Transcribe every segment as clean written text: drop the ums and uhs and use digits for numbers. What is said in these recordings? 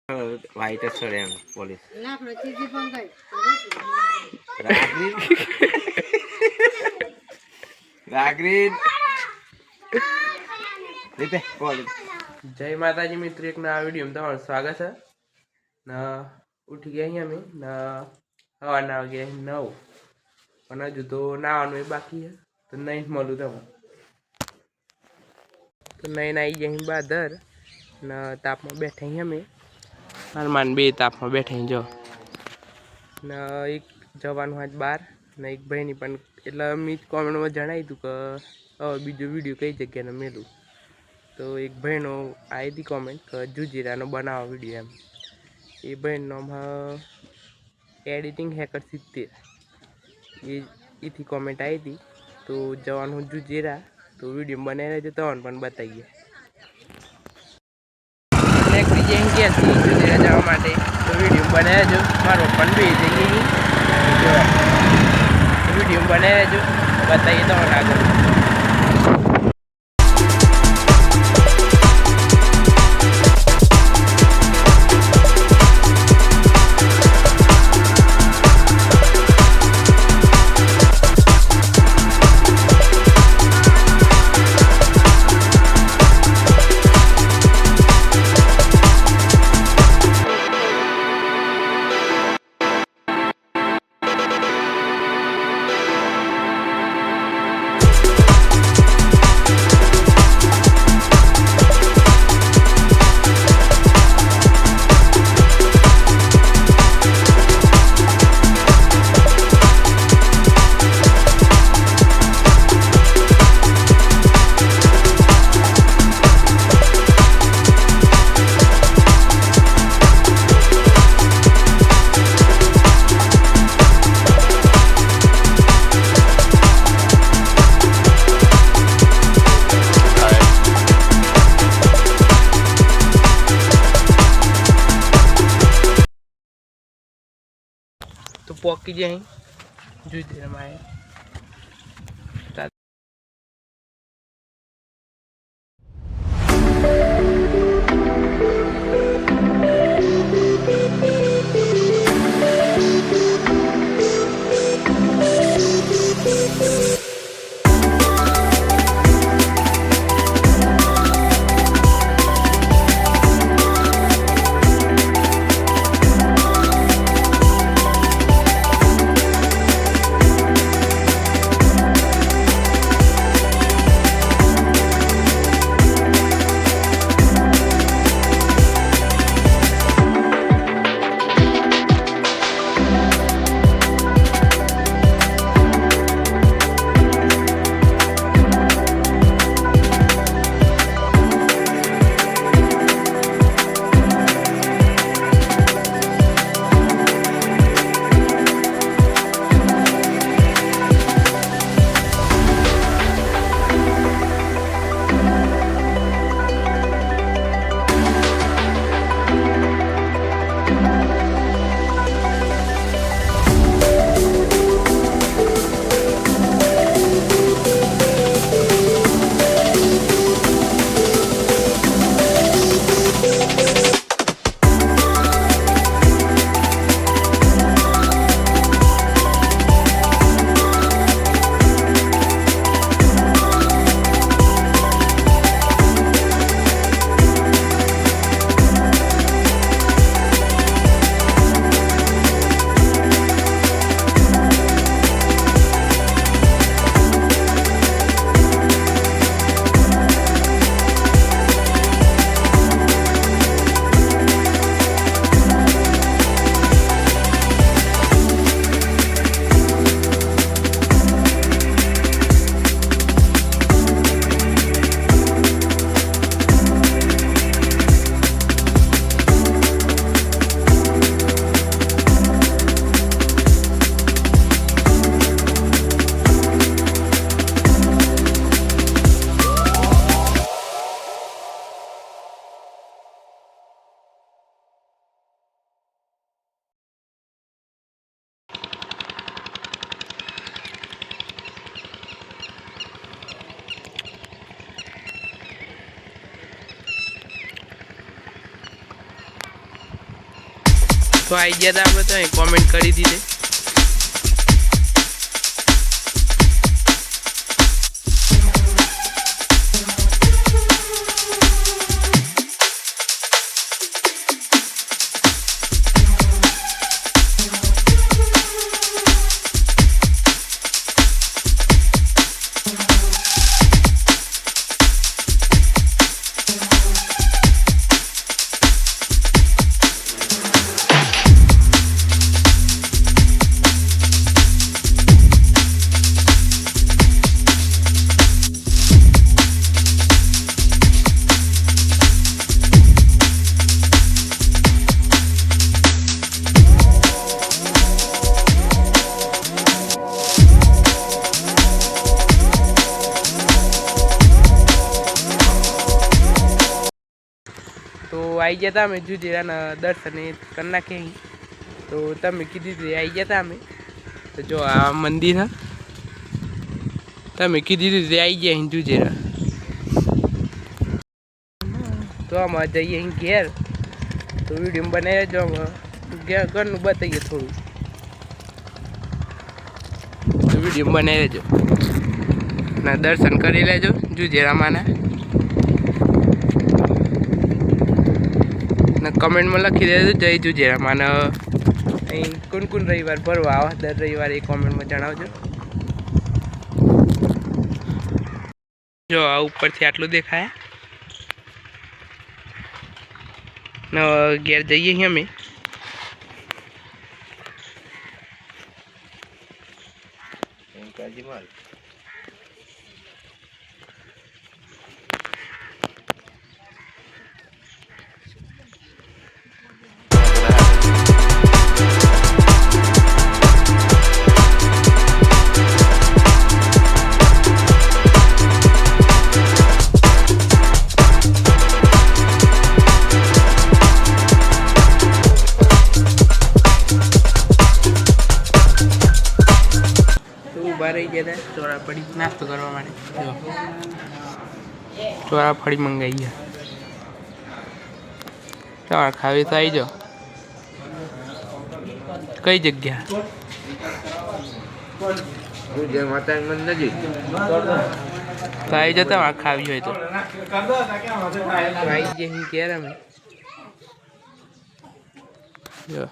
White sir M police जय माताजी मित्र, एक नवा विडियो में તમારું સ્વાગત છે। ના ઉઠી ગયા અહીં અમે ના હવાના વાગે 9 પણ હજુ તો નાવાનું બાકી છે તો નહીં મળું તમે તો નહીં આવી ગયા બાદર ના તાપમાં બેઠા અહીં અમે હરમાન બે તાપમાં બેઠા અહીં જો ના એક જવાનું આજ 12 ને એક ભાઈની પણ એટલે મેં કોમેન્ટમાં જણાવ્યું હતું કે બીજો વિડીયો કઈ જગ્યાને મેલું તો એક ભાઈનો આવી હતી કોમેન્ટ કે જુજીરાનો બનાવો વિડીયો એમ એ ભાઈનું નામ એડિટિંગ હેકર 70 એથી કોમેન્ટ આવી હતી તો જવાનું જુજીરા તો વિડીયો બનાવી રહેજો તમને પણ બતાવીએ નીકળી જઈએ ક્યાંથી જુજીરા જવા માટે તો વિડીયો બનાવી રહેજો મારો પણ બે જઈએ વિડીયો બનાવી રહેજો બતાવીએ તમને આગળ। तो पॉकी जाए जुजे रमाए છો આવી ગયા હતા આપણે તો કોમેન્ટ કરી દીધી. તો આવી ગયા હતા અમે જુજેરાના દર્શને કરી નાખીએ. તો તમે કીધી હતી આવી ગયા હતા અમે. તો જો આ મંદિર હા, તમે કીધી હતી આવી ગયા અહીં જુજેરા. તો આમાં જઈએ અહીં ઘેર. તો વિડીયો બનાવી જો ઘરનું બતાવીએ થોડું. તો વિડીયો બનાવી લેજો ના દર્શન કરી લેજો જુજેરામાંના. કમેન્ટમાં લખી દેજો જય જુજેરામાં. અહીં કોણ કોણ રવિવાર ભરવા આવા દર રવિવારે એ કોમેન્ટમાં જણાવજો. જો આ ઉપરથી આટલું દેખાય ને ઘેર જઈએ અહીં અમે. રહી ગયા હતા ચોરાફળી નાસ્તો કરવા માટે. જો ચોરાફળી મંગાવી ગયા. તમારે ખાવી તો આવી જાઓ. કઈ જગ્યા? માતાજી મંદિર નજીક. તો આવી જાઓ તમારે ખાવી હોય તો. આવી ગયા ઘેર અમે. જો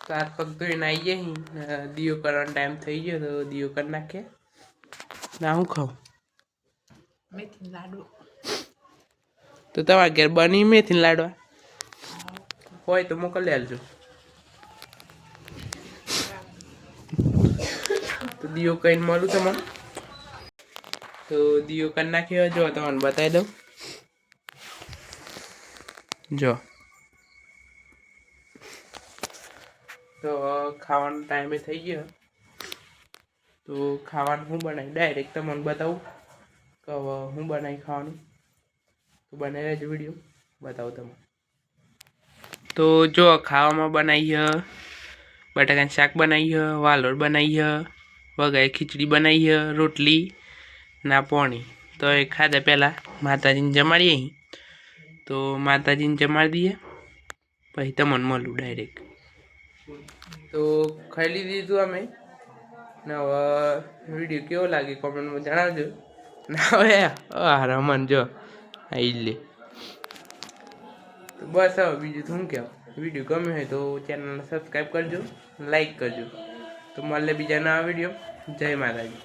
હાથ પગ ધોઈને આવી ગયા. દીવો કરવાનો ટાઈમ થઈ ગયો તો દીવો કરી નાખીએ. ના હું ખાઉં મેથી લાડુ. તો તમારા ઘેર બની મેથી લાડવા હોય તો મોકલી આપજો. તો દીવો કહીને મળું તમારે. તો દીવો કરી નાખ્યો. જો તમને બતાવી દઉં. જો તો ખાવાનો ટાઈમે થઈ ગયો. તો ખાવાનું હું બનાવી ડાયરેક્ટ તમને બતાવું કે હવે હું બનાવી ખાવાનું. તો બનાવી રહેજો વિડીયો બતાવું તમને. તો જો ખાવામાં બનાવી બટાકાનું શાક બનાવી, વાલોર બનાવી, વઘારી ખીચડી બનાવી, રોટલી ના પોણી. તો એ ખાધા પહેલાં માતાજીને જમાડીએ અહીં. તો માતાજીને જમાડી દઈએ પછી તમને મળું ડાયરેક્ટ. તો ખાઈ લીધું અમે ને હવે વિડીયો કેવો લાગે કોમેન્ટમાં જણાવજો. ના હવે રમન જો આવી લે. તો બસ હવે બીજું શું કહેવાય. વિડીયો ગમે હોય તો ચેનલને સબસ્ક્રાઈબ કરજો, લાઈક કરજો. તો મળે બીજા નવા વિડીયો. જય માતાજી.